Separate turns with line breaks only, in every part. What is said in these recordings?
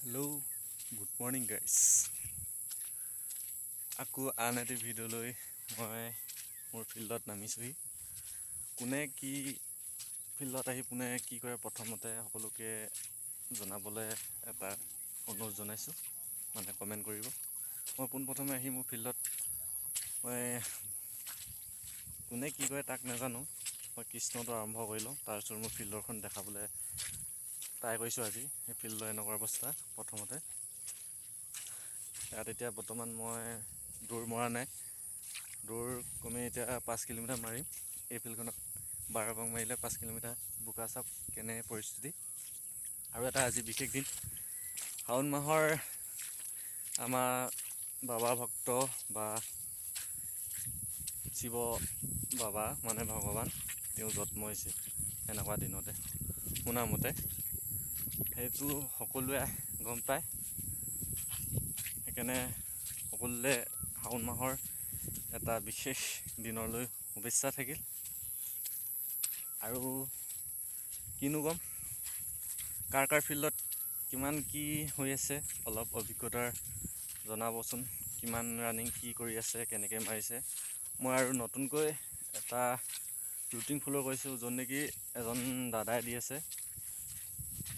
Hello' good morning guys. আকৌ আন এটি ভিডিঅ' লৈ মই মোৰ ফিল্ডত নামিছোঁহি। কোনে কি ফিল্ডত আহি কোনে কি কৰে প্ৰথমতে সকলোকে জনাবলৈ এটা অনুৰোধ জনাইছোঁ, মানে কমেণ্ট কৰিব। মই পোনপ্ৰথমে আহি মোৰ ফিল্ডত মই কোনে কি কৰে তাক নাজানো, মই কৃষ্ণটো আৰম্ভ কৰি লওঁ, তাৰপিছত মোৰ ফিল্ডৰখন দেখাবলৈ ট্ৰাই কৰিছোঁ। আজি সেই ফিল্ডৰ এনেকুৱা অৱস্থা। প্ৰথমতে ইয়াত এতিয়া বৰ্তমান মই দৌৰ মৰা নাই, দৌৰ কমে এতিয়া 5 কিলোমিটাৰ মাৰিম। এই ফিল্ডখনত 12 পাক মাৰিলে 5 কিলোমিটাৰ। বোকা চাপ কেনে পৰিস্থিতি। আৰু এটা আজি বিশেষ দিন, শাওণ মাহৰ আমাৰ বাবা ভক্ত বা শিৱ বাবা মানে ভগৱান, তেওঁ জন্ম হৈছে এনেকুৱা দিনতে শুনামতে। সেইটো সকলোৱে গম পায়, সেইকাৰণে সকলোৱে শাওণ মাহৰ এটা বিশেষ দিনলৈ শুভেচ্ছা থাকিল। আৰু কিনো ক'ম, কাৰ ফিল্ডত কিমান কি হৈ আছে অলপ অভিজ্ঞতাৰ জনাবচোন। কিমান ৰানিং কি কৰি আছে, কেনেকৈ মাৰিছে। মই আৰু নতুনকৈ এটা ৰুটিন ফ'ল' কৰিছোঁ, য'ত নেকি এজন দাদাই দি আছে,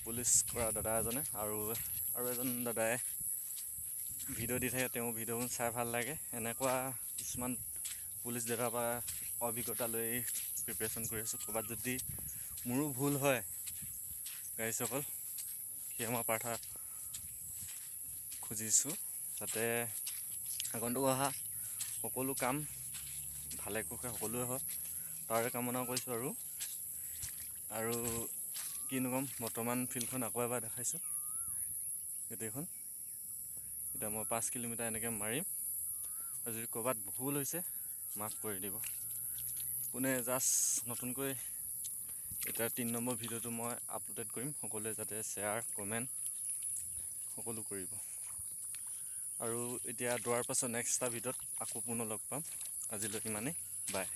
পুলিচ কৰা দাদা এজনে, আৰু এজন দাদাই ভিডিঅ' দি থাকে। তেওঁ ভিডিঅ'বোৰ চাই ভাল লাগে। এনেকুৱা কিছুমান পুলিচ দাদাৰ পৰা অভিজ্ঞতা লৈ প্ৰিপেৰেশ্যন কৰি আছোঁ। ক'ৰবাত যদি মোৰো ভুল হয় গাইজসকল, ক্ষমা প্ৰাৰ্থনা খুজিছোঁ, যাতে আগন্তুক অহা সকলো কাম ভালে কুশলে সকলোৱে হয় তাৰে কামনা কৰিছোঁ। আৰু কিনো ক'ম, বৰ্তমান ফিল্ডখন আকৌ এবাৰ দেখাইছোঁ গোটেইখন। এতিয়া মই 5 কিলোমিটাৰ এনেকৈ মাৰিম, আৰু যদি ক'ৰবাত ভুল হৈছে মাফ কৰি দিব। কোনে জাষ্ট নতুনকৈ এতিয়া 3 নম্বৰ ভিডিঅ'টো মই আপলোড কৰিম, সকলোৱে যাতে শ্বেয়াৰ কমেণ্ট সকলো কৰিব। আৰু এতিয়া দৌৰাৰ পাছত নেক্সট এটা ভিডিঅ'ত আকৌ পুনৰ লগ পাম। আজিলৈ ইমানেই, বাই।